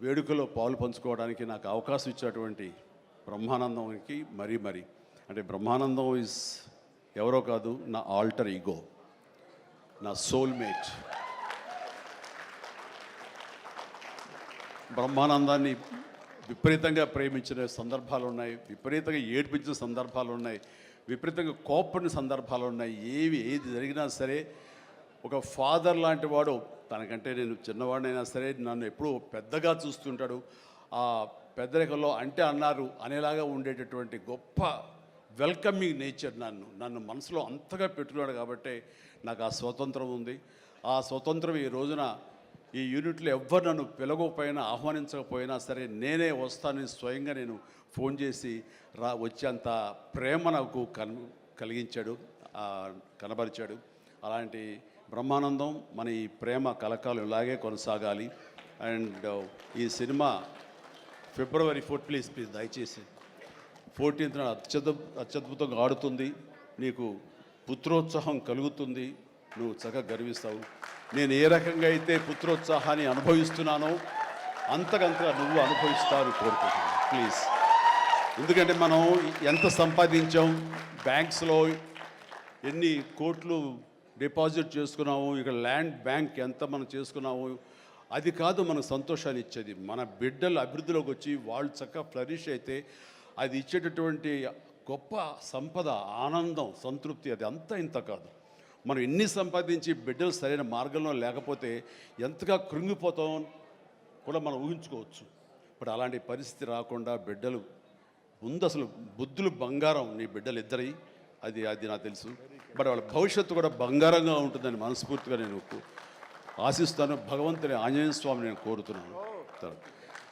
వేడుకలో పాలు పంచుకోవడానికి నాకు అవకాశం ఇచ్చినటువంటి బ్రహ్మానందంకి మరీ అంటే బ్రహ్మానందం ఇస్ ఎవరో కాదు, నా ఆల్టర్ ఈగో, నా సోల్మేట్. బ్రహ్మానందాన్ని విపరీతంగా ప్రేమించిన సందర్భాలు ఉన్నాయి, విపరీతంగా ఏడ్పించిన సందర్భాలు ఉన్నాయి, విపరీతంగా కోప్పడిన సందర్భాలు ఉన్నాయి. ఏది జరిగినా సరే ఒక ఫాదర్ లాంటి వాడు, తనకంటే నేను చిన్నవాడినైనా సరే నన్ను ఎప్పుడూ పెద్దగా చూస్తుంటాడు. ఆ పెద్దరికంలో అంటే అన్నారు అనేలాగా ఉండేటటువంటి గొప్ప వెల్కమింగ్ నేచర్ నన్ను మనసులో అంతగా పెట్టుకున్నాడు. కాబట్టి నాకు ఆ స్వతంత్రం ఉంది. ఆ స్వతంత్రం ఈ రోజున ఈ యూనిట్లో ఎవ్వరు నన్ను పిలవకపోయినా ఆహ్వానించకపోయినా సరే నేనే వస్తానని స్వయంగా నేను ఫోన్ చేసి వచ్చేంత ప్రేమ నాకు కలిగించాడు, కనబరిచాడు. అలాంటి బ్రహ్మానందం మన ఈ ప్రేమ కలకాలం ఇలాగే కొనసాగాలి. అండ్ ఈ సినిమా February 4th ప్లీజ్ దయచేసి 14th అత్యద్భుతంగా ఆడుతుంది. నీకు పుత్రోత్సాహం కలుగుతుంది, నువ్వు చక్కగా గర్విస్తావు. నేను ఏ రకంగా అయితే పుత్రోత్సాహాన్ని అనుభవిస్తున్నానో అంతకంతగా నువ్వు అనుభవిస్తావు కోరుకుంటున్నాను ప్లీజ్. ఎందుకంటే మనం ఎంత సంపాదించాం, బ్యాంక్స్లో ఎన్ని కోట్లు డిపాజిట్ చేసుకున్నాము, ఇక్కడ ల్యాండ్ బ్యాంక్ ఎంత మనం చేసుకున్నాము, అది కాదు మనకు సంతోషాన్ని ఇచ్చేది. మన బిడ్డలు అభివృద్ధిలోకి వచ్చి వాళ్ళు చక్కగా ఫ్లరిష్ అయితే అది ఇచ్చేటటువంటి గొప్ప సంపద, ఆనందం, సంతృప్తి అది అంతా ఇంత కాదు. మనం ఎన్ని సంపాదించి బిడ్డలు సరైన మార్గంలో లేకపోతే ఎంతగా కృంగిపోతాం కూడా మనం ఊహించుకోవచ్చు. ఇప్పుడు అలాంటి పరిస్థితి రాకుండా బిడ్డలు ముందు అసలు బుద్ధులు బంగారం నీ బిడ్డలు ఇద్దరి, అది నాకు తెలుసు. బట్ వాళ్ళ భవిష్యత్తు కూడా బంగారంగా ఉంటుందని మనస్ఫూర్తిగా నేను ఆశిస్తాను. భగవంతుని ఆంజనేయ స్వామిని నేను కోరుతున్నాను.